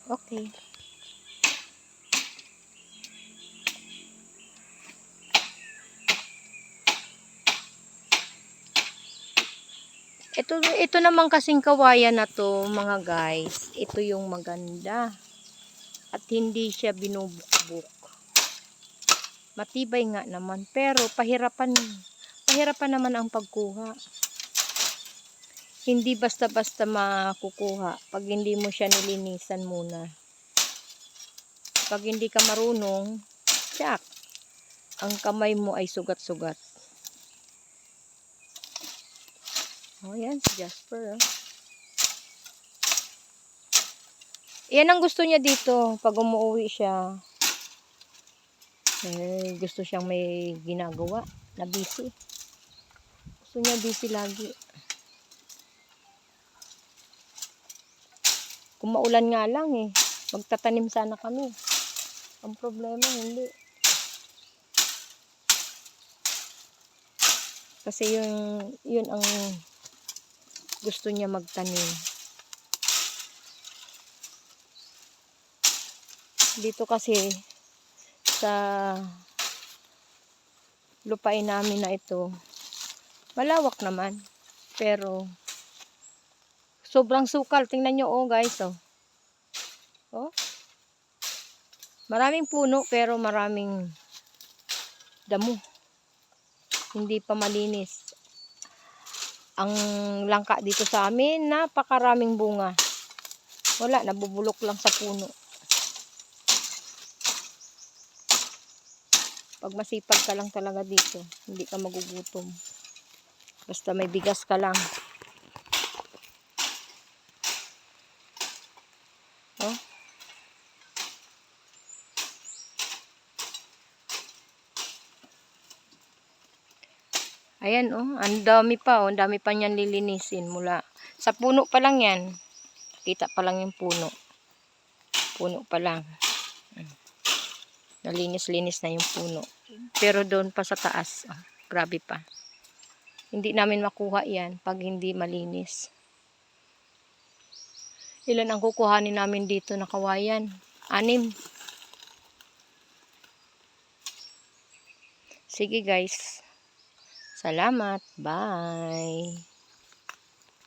Okay. Ito naman kasing kawayan na to, mga guys. Ito yung maganda. At hindi siya binubukbuk. Matibay nga naman. Pero pahirapan naman ang pagkuha. Hindi basta-basta makukuha pag hindi mo siya nilinisan muna. Pag hindi ka marunong, tsak, ang kamay mo ay sugat-sugat. Oh, yan si Jasper. Oh. Yan ang gusto niya dito pag umuwi siya. Gusto siyang may ginagawa na busy. Gusto niya busy lagi. Kung maulan nga lang magtatanim sana kami. Ang problema hindi. Kasi yun ang gusto niya magtanim. Dito kasi sa lupain namin na ito, malawak naman. Pero sobrang sukal. Tingnan nyo guys Oh. Maraming puno pero maraming damo. Hindi pa malinis. Ang langka dito sa amin, napakaraming bunga. Wala, nabubulok lang sa puno. Pag masipag ka lang talaga dito, hindi ka magugutom. Basta may bigas ka lang. Oh. Ayan ang dami pa ang dami pa niyan lilinisin mula sa puno pa lang yan. Kita pa lang yung puno. Puno pa lang. Nalinis-linis na yung puno. Pero doon pa sa taas, grabe pa. Hindi namin makuha yan pag hindi malinis. Ilan ang kukuhanin namin dito na kawayan? 6. Sige guys. Salamat. Bye.